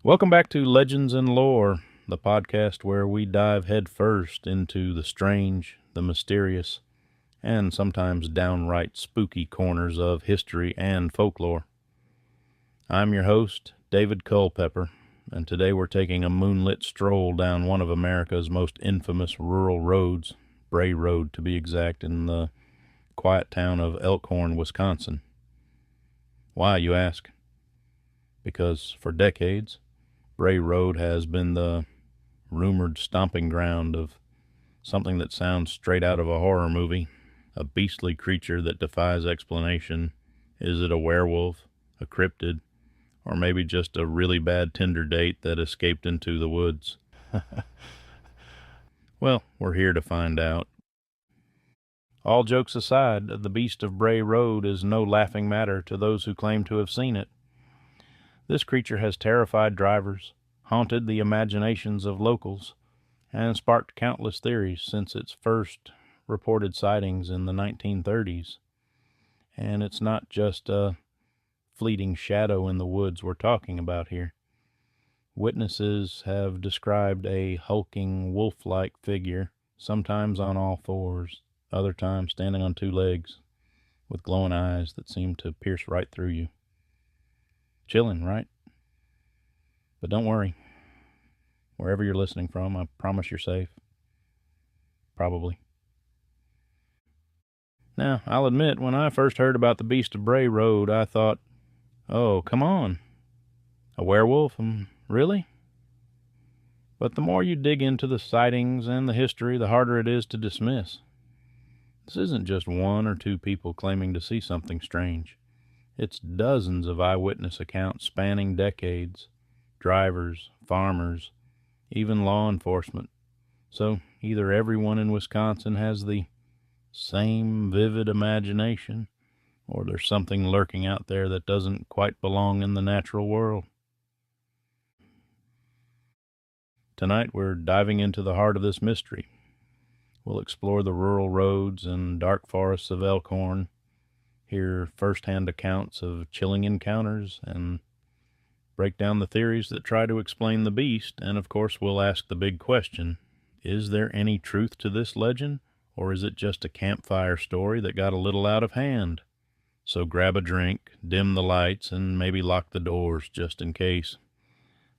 Welcome back to Legends and Lore, the podcast where we dive headfirst into the strange, the mysterious, and sometimes downright spooky corners of history and folklore. I'm your host, David Culpepper, and today we're taking a moonlit stroll down one of America's most infamous rural roads, Bray Road to be exact, in the quiet town of Elkhorn, Wisconsin. Why, you ask? Because for decades, Bray Road has been the rumored stomping ground of something that sounds straight out of a horror movie, a beastly creature that defies explanation. Is it a werewolf, a cryptid, or maybe just a really bad Tinder date that escaped into the woods? Well, we're here to find out. All jokes aside, the Beast of Bray Road is no laughing matter to those who claim to have seen it. This creature has terrified drivers, haunted the imaginations of locals, and sparked countless theories since its first reported sightings in the 1930s. And it's not just a fleeting shadow in the woods we're talking about here. Witnesses have described a hulking wolf-like figure, sometimes on all fours, other times standing on two legs, with glowing eyes that seem to pierce right through you. Chilling, right? But don't worry. Wherever you're listening from, I promise you're safe. Probably. Now, I'll admit, when I first heard about the Beast of Bray Road, I thought, oh, come on. A werewolf? Really? But the more you dig into the sightings and the history, the harder it is to dismiss. This isn't just one or two people claiming to see something strange. It's dozens of eyewitness accounts spanning decades, drivers, farmers, even law enforcement. So either everyone in Wisconsin has the same vivid imagination, or there's something lurking out there that doesn't quite belong in the natural world. Tonight we're diving into the heart of this mystery. We'll explore the rural roads and dark forests of Elkhorn, hear first-hand accounts of chilling encounters, and break down the theories that try to explain the beast, and of course we'll ask the big question, is there any truth to this legend, or is it just a campfire story that got a little out of hand? So grab a drink, dim the lights, and maybe lock the doors just in case.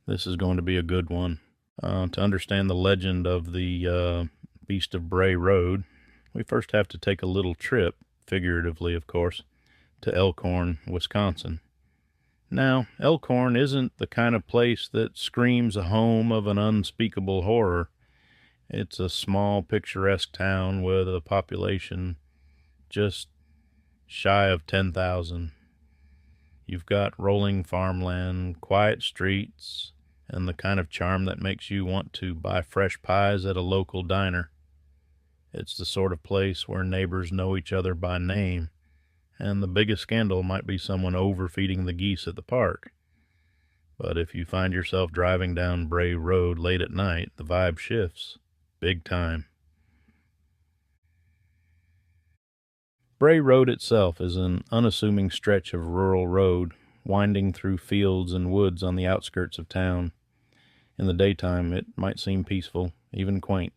This is going to be a good one. To understand the legend of the Beast of Bray Road, we first have to take a little trip, figuratively of course, to Elkhorn, Wisconsin. Now, Elkhorn isn't the kind of place that screams a home of an unspeakable horror. It's a small, picturesque town with a population just shy of 10,000. You've got rolling farmland, quiet streets, and the kind of charm that makes you want to buy fresh pies at a local diner. It's the sort of place where neighbors know each other by name, and the biggest scandal might be someone overfeeding the geese at the park. But if you find yourself driving down Bray Road late at night, the vibe shifts, big time. Bray Road itself is an unassuming stretch of rural road, winding through fields and woods on the outskirts of town. In the daytime, it might seem peaceful, even quaint.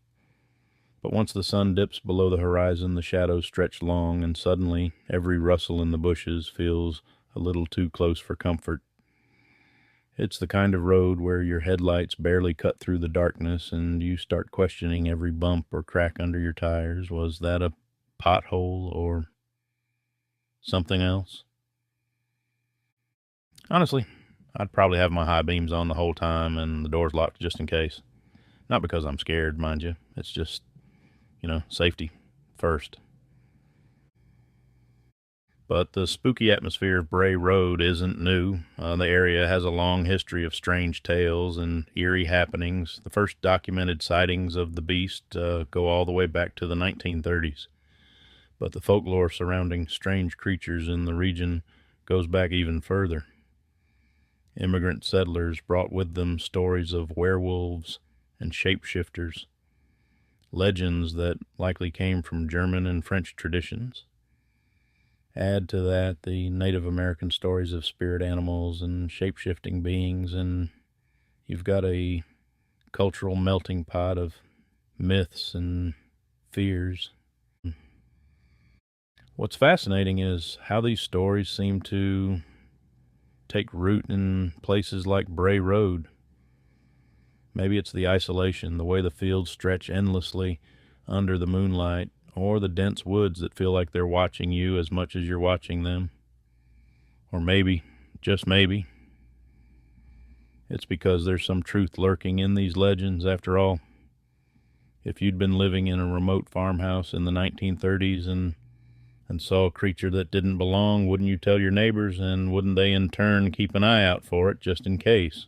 But once the sun dips below the horizon, the shadows stretch long, and suddenly every rustle in the bushes feels a little too close for comfort. It's the kind of road where your headlights barely cut through the darkness, and you start questioning every bump or crack under your tires. Was that a pothole or something else? Honestly, I'd probably have my high beams on the whole time and the doors locked just in case. Not because I'm scared, mind you. It's just, safety first. But the spooky atmosphere of Bray Road isn't new. The area has a long history of strange tales and eerie happenings. The first documented sightings of the beast go all the way back to the 1930s. But the folklore surrounding strange creatures in the region goes back even further. Immigrant settlers brought with them stories of werewolves and shapeshifters, legends that likely came from German and French traditions. Add to that the Native American stories of spirit animals and shape-shifting beings, and you've got a cultural melting pot of myths and fears. What's fascinating is how these stories seem to take root in places like Bray Road. Maybe it's the isolation, the way the fields stretch endlessly under the moonlight, or the dense woods that feel like they're watching you as much as you're watching them. Or maybe, just maybe, it's because there's some truth lurking in these legends after all. If you'd been living in a remote farmhouse in the 1930s and saw a creature that didn't belong, wouldn't you tell your neighbors, and wouldn't they in turn keep an eye out for it just in case?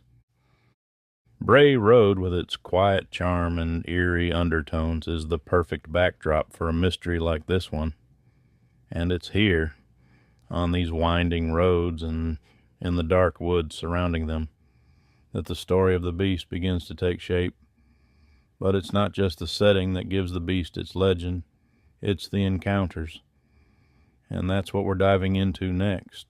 Bray Road, with its quiet charm and eerie undertones, is the perfect backdrop for a mystery like this one. And it's here, on these winding roads and in the dark woods surrounding them, that the story of the beast begins to take shape. But it's not just the setting that gives the beast its legend, it's the encounters. And that's what we're diving into next.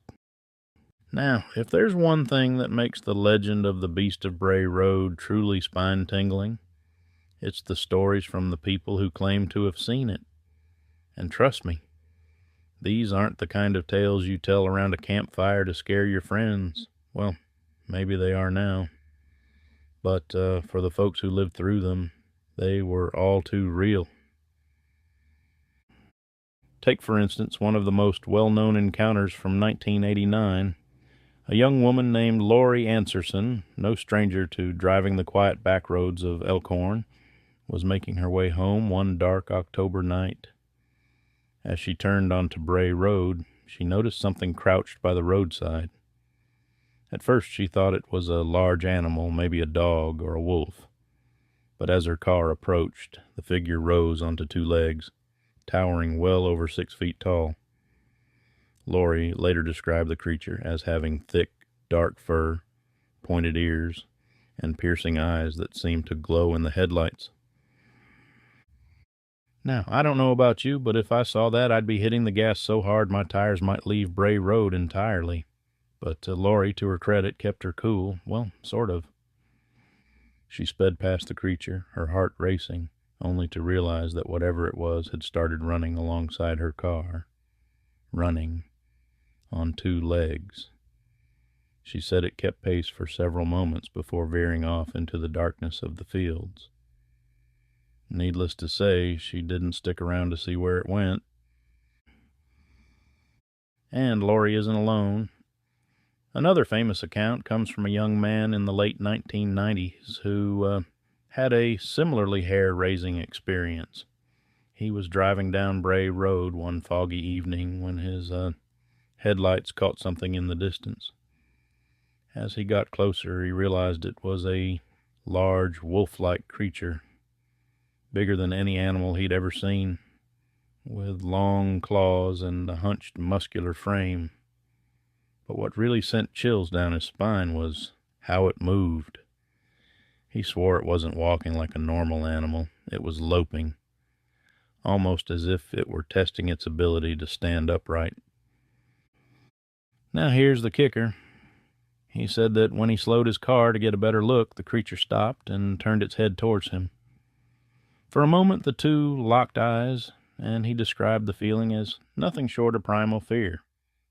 Now, if there's one thing that makes the legend of the Beast of Bray Road truly spine-tingling, it's the stories from the people who claim to have seen it. And trust me, these aren't the kind of tales you tell around a campfire to scare your friends. Well, maybe they are now. But for the folks who lived through them, they were all too real. Take, for instance, one of the most well-known encounters from 1989. A young woman named Lori Anserson, no stranger to driving the quiet back roads of Elkhorn, was making her way home one dark October night. As she turned onto Bray Road, she noticed something crouched by the roadside. At first she thought it was a large animal, maybe a dog or a wolf. But as her car approached, the figure rose onto two legs, towering well over 6 feet tall. Lori later described the creature as having thick, dark fur, pointed ears, and piercing eyes that seemed to glow in the headlights. Now, I don't know about you, but if I saw that, I'd be hitting the gas so hard my tires might leave Bray Road entirely. But Lori, to her credit, kept her cool. Well, sort of. She sped past the creature, her heart racing, only to realize that whatever it was had started running alongside her car. Running on two legs. She said it kept pace for several moments before veering off into the darkness of the fields. Needless to say, she didn't stick around to see where it went. And Lori isn't alone. Another famous account comes from a young man in the late 1990s who had a similarly hair-raising experience. He was driving down Bray Road one foggy evening when his headlights caught something in the distance. As he got closer, he realized it was a large, wolf-like creature, bigger than any animal he'd ever seen, with long claws and a hunched, muscular frame. But what really sent chills down his spine was how it moved. He swore it wasn't walking like a normal animal. It was loping, almost as if it were testing its ability to stand upright. Now here's the kicker. He said that when he slowed his car to get a better look, the creature stopped and turned its head towards him. For a moment the two locked eyes, and he described the feeling as nothing short of primal fear.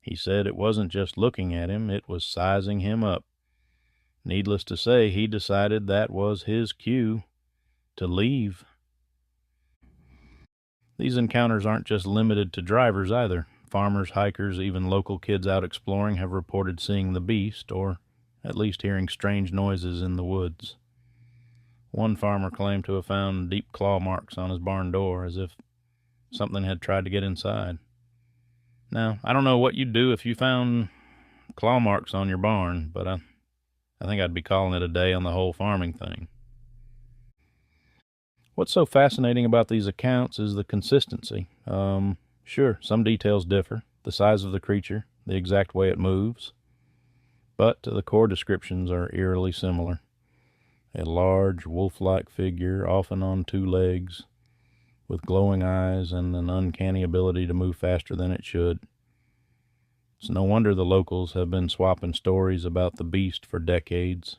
He said it wasn't just looking at him, it was sizing him up. Needless to say, he decided that was his cue to leave. These encounters aren't just limited to drivers either. Farmers, hikers, even local kids out exploring have reported seeing the beast, or at least hearing strange noises in the woods. One farmer claimed to have found deep claw marks on his barn door, as if something had tried to get inside. Now, I don't know what you'd do if you found claw marks on your barn, but I think I'd be calling it a day on the whole farming thing. What's so fascinating about these accounts is the consistency. Sure, some details differ, the size of the creature, the exact way it moves, but the core descriptions are eerily similar. A large, wolf-like figure, often on two legs, with glowing eyes and an uncanny ability to move faster than it should. It's no wonder the locals have been swapping stories about the beast for decades.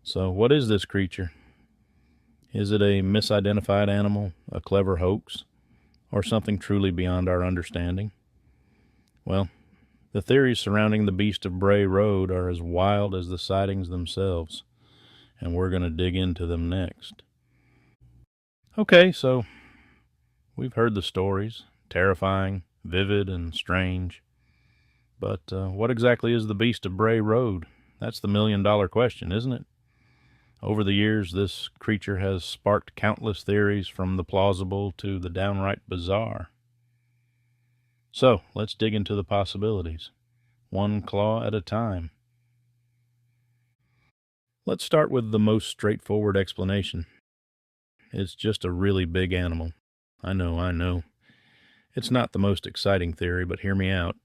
So, what is this creature? Is it a misidentified animal, a clever hoax, or something truly beyond our understanding? Well, the theories surrounding the Beast of Bray Road are as wild as the sightings themselves, and we're going to dig into them next. Okay, so we've heard the stories, terrifying, vivid, and strange. But what exactly is the Beast of Bray Road? That's the million-dollar question, isn't it? Over the years, this creature has sparked countless theories, from the plausible to the downright bizarre. So, let's dig into the possibilities, one claw at a time. Let's start with the most straightforward explanation. It's just a really big animal. I know. It's not the most exciting theory, but hear me out.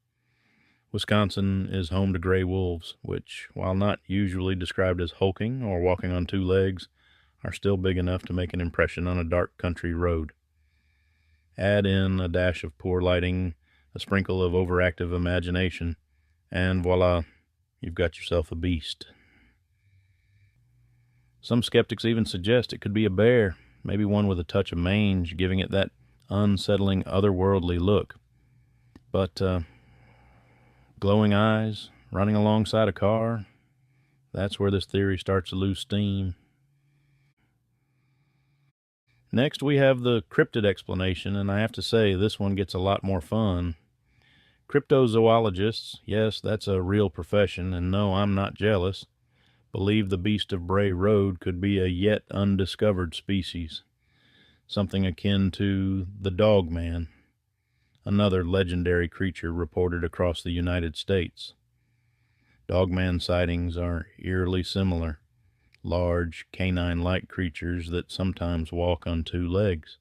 Wisconsin is home to gray wolves, which, while not usually described as hulking or walking on two legs, are still big enough to make an impression on a dark country road. Add in a dash of poor lighting, a sprinkle of overactive imagination, and voila, you've got yourself a beast. Some skeptics even suggest it could be a bear, maybe one with a touch of mange, giving it that unsettling, otherworldly look. But, glowing eyes, running alongside a car, that's where this theory starts to lose steam. Next, we have the cryptid explanation, and I have to say, this one gets a lot more fun. Cryptozoologists, yes, that's a real profession, and no, I'm not jealous, believe the Beast of Bray Road could be a yet undiscovered species, something akin to the Dogman, another legendary creature reported across the United States. Dogman sightings are eerily similar, large, canine-like creatures that sometimes walk on two legs.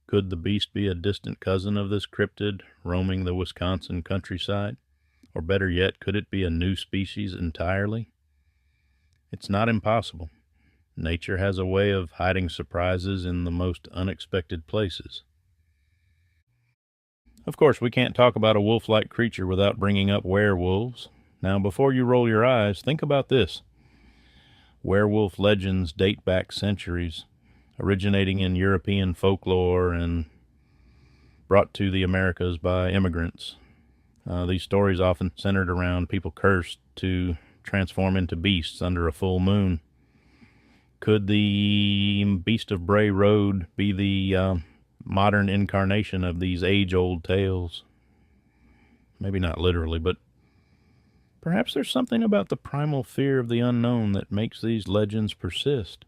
Could the beast be a distant cousin of this cryptid roaming the Wisconsin countryside? Or better yet, could it be a new species entirely? It's not impossible. Nature has a way of hiding surprises in the most unexpected places. Of course, we can't talk about a wolf-like creature without bringing up werewolves. Now, before you roll your eyes, think about this. Werewolf legends date back centuries, originating in European folklore and brought to the Americas by immigrants. These stories often centered around people cursed to transform into beasts under a full moon. Could the Beast of Bray Road be the modern incarnation of these age-old tales? Maybe not literally, but perhaps there's something about the primal fear of the unknown that makes these legends persist.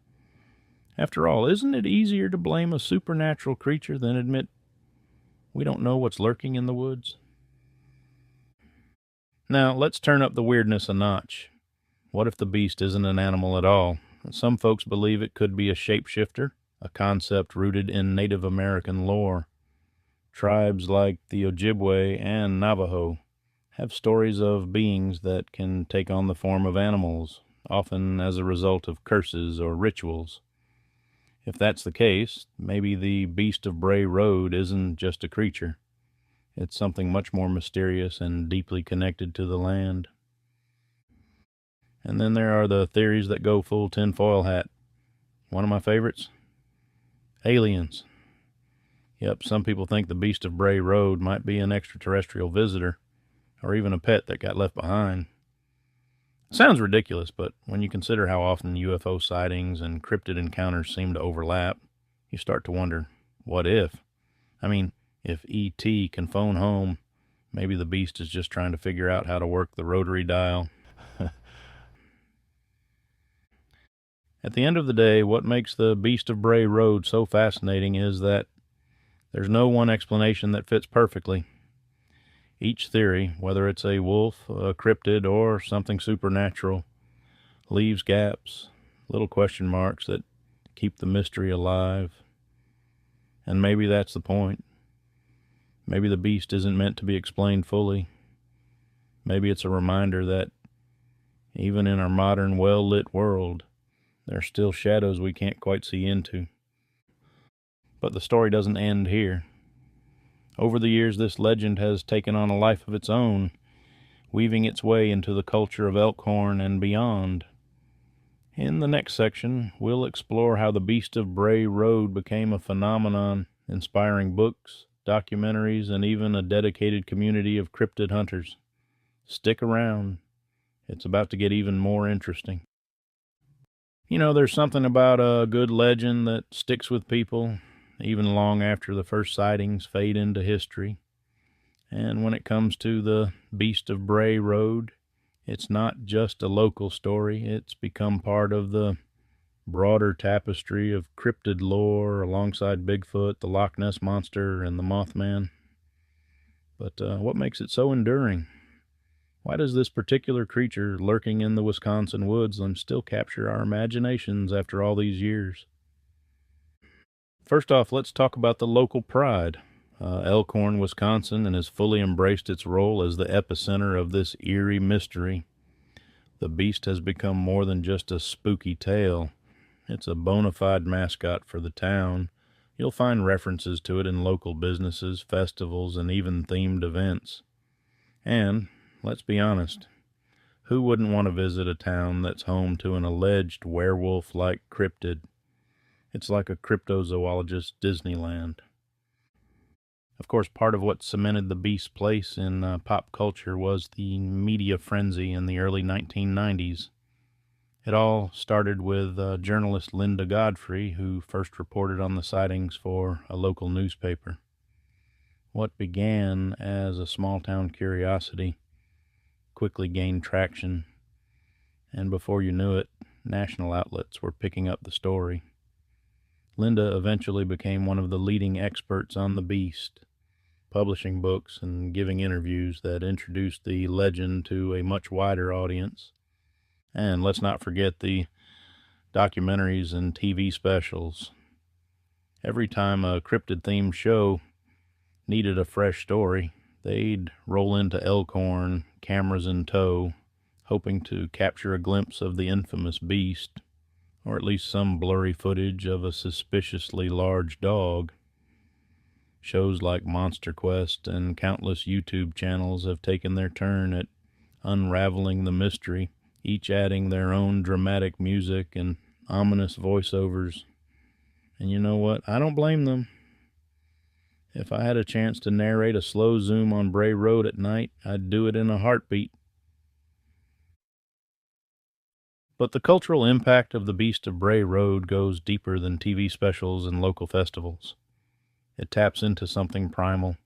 After all, isn't it easier to blame a supernatural creature than admit we don't know what's lurking in the woods? Now, let's turn up the weirdness a notch. What if the beast isn't an animal at all? Some folks believe it could be a shapeshifter, a concept rooted in Native American lore. Tribes like the Ojibwe and Navajo have stories of beings that can take on the form of animals, often as a result of curses or rituals. If that's the case, maybe the Beast of Bray Road isn't just a creature. It's something much more mysterious and deeply connected to the land. And then there are the theories that go full tinfoil hat. One of my favorites? Aliens. Yep, some people think the Beast of Bray Road might be an extraterrestrial visitor, or even a pet that got left behind. Sounds ridiculous, but when you consider how often UFO sightings and cryptid encounters seem to overlap, you start to wonder, what if? I mean, if E.T. can phone home, maybe the beast is just trying to figure out how to work the rotary dial. At the end of the day, what makes the Beast of Bray Road so fascinating is that There's no one explanation that fits perfectly. Each theory, whether it's a wolf, a cryptid, or something supernatural, leaves gaps, little question marks that keep the mystery alive. And maybe that's the point. Maybe the beast isn't meant to be explained fully. Maybe it's a reminder that even in our modern, well-lit world, there are still shadows we can't quite see into. But the story doesn't end here. Over the years, this legend has taken on a life of its own, weaving its way into the culture of Elkhorn and beyond. In the next section, we'll explore how the Beast of Bray Road became a phenomenon, inspiring books, documentaries, and even a dedicated community of cryptid hunters. Stick around. It's about to get even more interesting. You know, there's something about a good legend that sticks with people, even long after the first sightings fade into history. And when it comes to the Beast of Bray Road, it's not just a local story. It's become part of the broader tapestry of cryptid lore alongside Bigfoot, the Loch Ness Monster, and the Mothman. But what makes it so enduring? Why does this particular creature lurking in the Wisconsin woods still capture our imaginations after all these years? First off, let's talk about the local pride. Elkhorn, Wisconsin, has fully embraced its role as the epicenter of this eerie mystery. The beast has become more than just a spooky tale. It's a bona fide mascot for the town. You'll find references to it in local businesses, festivals, and even themed events. And, let's be honest, who wouldn't want to visit a town that's home to an alleged werewolf-like cryptid? It's like a cryptozoologist's Disneyland. Of course, part of what cemented the beast's place in pop culture was the media frenzy in the early 1990s. It all started with journalist Linda Godfrey, who first reported on the sightings for a local newspaper. What began as a small-town curiosity quickly gained traction, and before you knew it, national outlets were picking up the story. Linda eventually became one of the leading experts on the beast, publishing books and giving interviews that introduced the legend to a much wider audience. And let's not forget the documentaries and TV specials. Every time a cryptid-themed show needed a fresh story, they'd roll into Elkhorn, cameras in tow, hoping to capture a glimpse of the infamous beast, or at least some blurry footage of a suspiciously large dog. Shows like Monster Quest and countless YouTube channels have taken their turn at unraveling the mystery, each adding their own dramatic music and ominous voiceovers. And you know what? I don't blame them. If I had a chance to narrate a slow zoom on Bray Road at night, I'd do it in a heartbeat. But the cultural impact of the Beast of Bray Road goes deeper than TV specials and local festivals. It taps into something primal,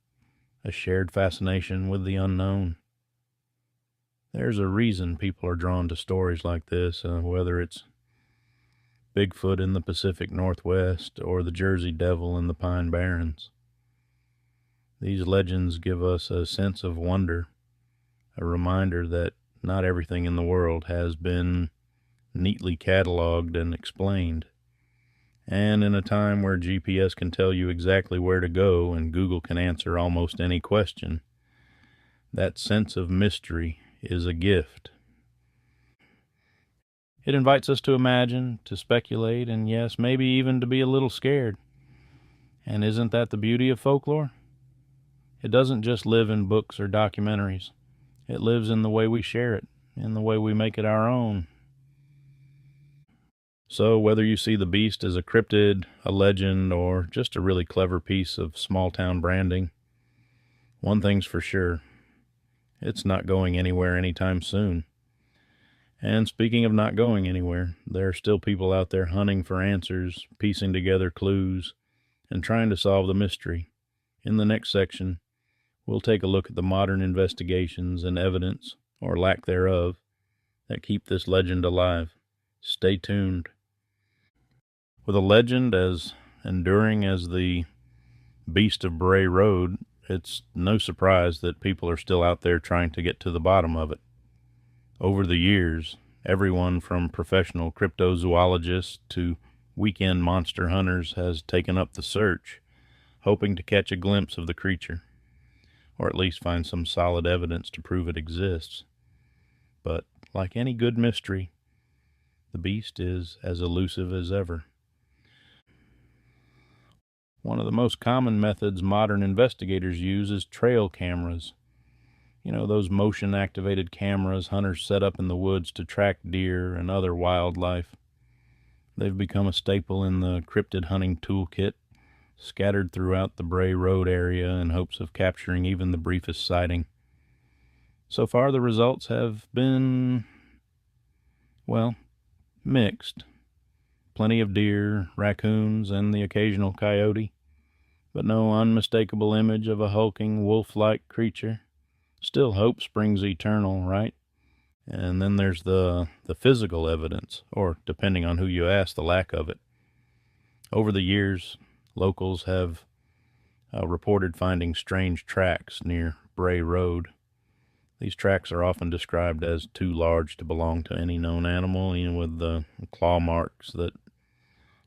a shared fascination with the unknown. There's a reason people are drawn to stories like this, whether it's Bigfoot in the Pacific Northwest or the Jersey Devil in the Pine Barrens. These legends give us a sense of wonder, a reminder that not everything in the world has been neatly cataloged and explained. And in a time where GPS can tell you exactly where to go and Google can answer almost any question, that sense of mystery is a gift. It invites us to imagine, to speculate, and yes, maybe even to be a little scared. And isn't that the beauty of folklore? It doesn't just live in books or documentaries. It lives in the way we share it, in the way we make it our own. So whether you see the beast as a cryptid, a legend, or just a really clever piece of small-town branding, one thing's for sure. It's not going anywhere anytime soon. And speaking of not going anywhere, there are still people out there hunting for answers, piecing together clues, and trying to solve the mystery. In the next section, we'll take a look at the modern investigations and evidence, or lack thereof, that keep this legend alive. Stay tuned. With a legend as enduring as the Beast of Bray Road, it's no surprise that people are still out there trying to get to the bottom of it. Over the years, everyone from professional cryptozoologists to weekend monster hunters has taken up the search, hoping to catch a glimpse of the creature, or at least find some solid evidence to prove it exists. But like any good mystery, the beast is as elusive as ever. One of the most common methods modern investigators use is trail cameras. You know, those motion-activated cameras hunters set up in the woods to track deer and other wildlife. They've become a staple in the cryptid hunting toolkit, scattered throughout the Bray Road area in hopes of capturing even the briefest sighting. So far, the results have been, well, mixed. Plenty of deer, raccoons, and the occasional coyote, but no unmistakable image of a hulking, wolf-like creature. Still, hope springs eternal, right? And then there's the physical evidence, or depending on who you ask, the lack of it. Over the years, locals have reported finding strange tracks near Bray Road. These tracks are often described as too large to belong to any known animal, with the claw marks that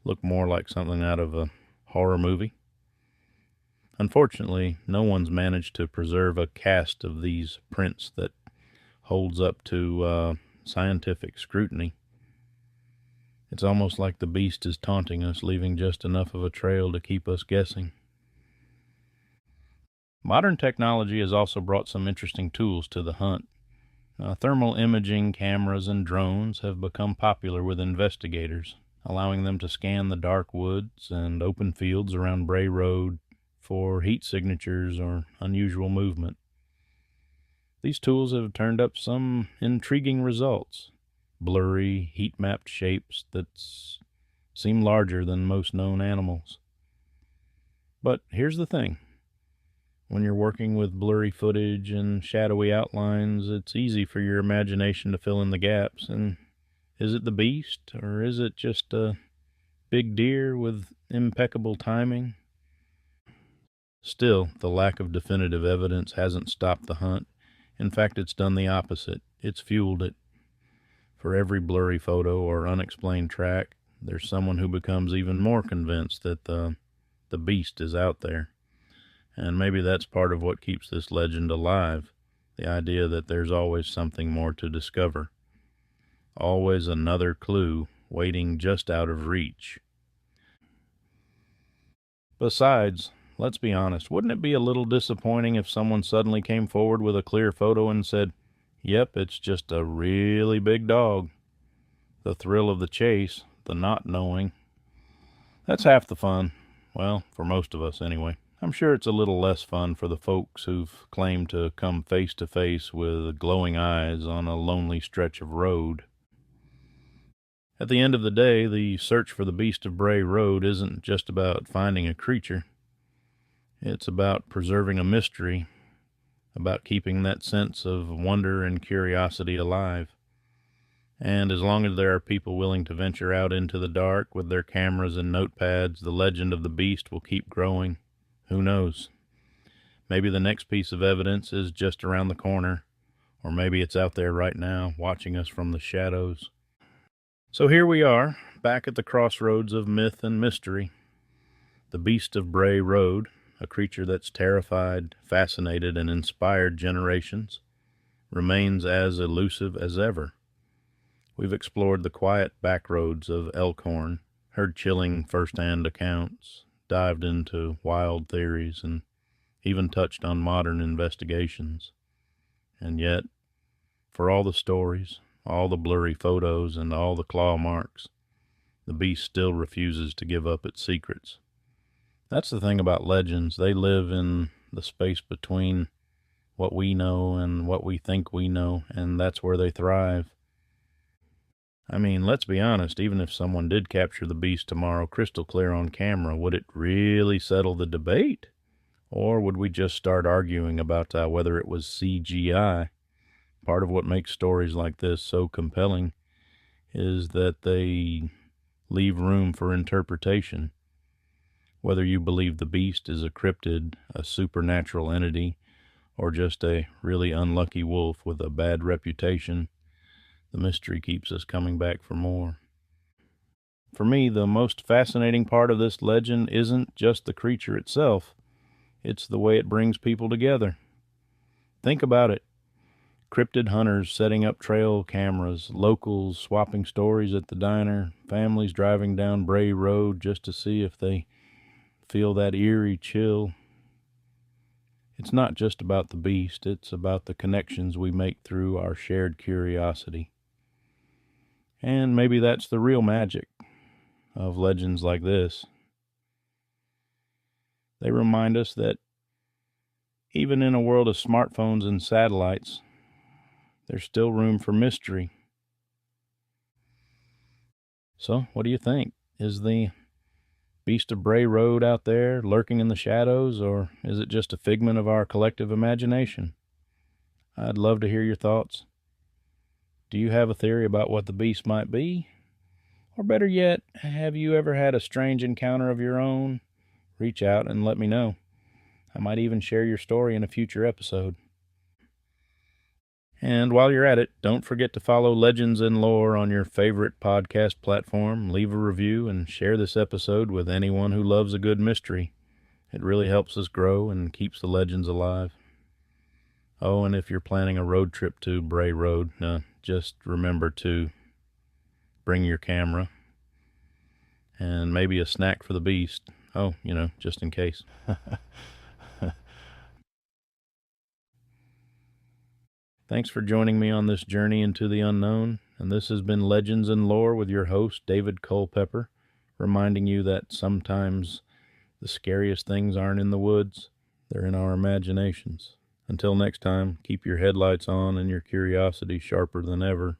look more like something out of a horror movie. Unfortunately, no one's managed to preserve a cast of these prints that holds up to scientific scrutiny. It's almost like the beast is taunting us, leaving just enough of a trail to keep us guessing. Modern technology has also brought some interesting tools to the hunt. Thermal imaging cameras and drones have become popular with investigators, allowing them to scan the dark woods and open fields around Bray Road for heat signatures or unusual movement. These tools have turned up some intriguing results. Blurry, heat-mapped shapes that seem larger than most known animals. But here's the thing. When you're working with blurry footage and shadowy outlines, it's easy for your imagination to fill in the gaps. And is it the beast, or is it just a big deer with impeccable timing? Still, the lack of definitive evidence hasn't stopped the hunt. In fact, it's done the opposite. It's fueled it. For every blurry photo or unexplained track, there's someone who becomes even more convinced that the beast is out there. And maybe that's part of what keeps this legend alive, the idea that there's always something more to discover. Always another clue waiting just out of reach. Besides, let's be honest, wouldn't it be a little disappointing if someone suddenly came forward with a clear photo and said, "Yep, it's just a really big dog"? The thrill of the chase, the not knowing, that's half the fun. Well, for most of us anyway. I'm sure it's a little less fun for the folks who've claimed to come face to face with glowing eyes on a lonely stretch of road. At the end of the day, the search for the Beast of Bray Road isn't just about finding a creature. It's about preserving a mystery, about keeping that sense of wonder and curiosity alive. And as long as there are people willing to venture out into the dark with their cameras and notepads, the legend of the beast will keep growing. Who knows? Maybe the next piece of evidence is just around the corner, or maybe it's out there right now, watching us from the shadows. So here we are, back at the crossroads of myth and mystery. The Beast of Bray Road, a creature that's terrified, fascinated, and inspired generations, remains as elusive as ever. We've explored the quiet back roads of Elkhorn, heard chilling first-hand accounts, dived into wild theories, and even touched on modern investigations. And yet, for all the stories, all the blurry photos, and all the claw marks, the beast still refuses to give up its secrets. That's the thing about legends. They live in the space between what we know and what we think we know, and that's where they thrive. I mean, let's be honest, even if someone did capture the beast tomorrow crystal clear on camera, would it really settle the debate? Or would we just start arguing about whether it was CGI? Part of what makes stories like this so compelling is that they leave room for interpretation. Whether you believe the beast is a cryptid, a supernatural entity, or just a really unlucky wolf with a bad reputation, the mystery keeps us coming back for more. For me, the most fascinating part of this legend isn't just the creature itself, it's the way it brings people together. Think about it. Cryptid hunters setting up trail cameras, locals swapping stories at the diner, families driving down Bray Road just to see if they feel that eerie chill. It's not just about the beast, it's about the connections we make through our shared curiosity. And maybe that's the real magic of legends like this. They remind us that even in a world of smartphones and satellites, there's still room for mystery. So, what do you think? Is the Beast of Bray Road out there lurking in the shadows, or is it just a figment of our collective imagination? I'd love to hear your thoughts. Do you have a theory about what the beast might be? Or better yet, have you ever had a strange encounter of your own? Reach out and let me know. I might even share your story in a future episode. And while you're at it, don't forget to follow Legends and Lore on your favorite podcast platform, leave a review, and share this episode with anyone who loves a good mystery. It really helps us grow and keeps the legends alive. Oh, and if you're planning a road trip to Bray Road, just remember to bring your camera and maybe a snack for the beast. Oh, just in case. Thanks for joining me on this journey into the unknown, and this has been Legends and Lore with your host, David Culpepper, reminding you that sometimes the scariest things aren't in the woods, they're in our imaginations. Until next time, keep your headlights on and your curiosity sharper than ever.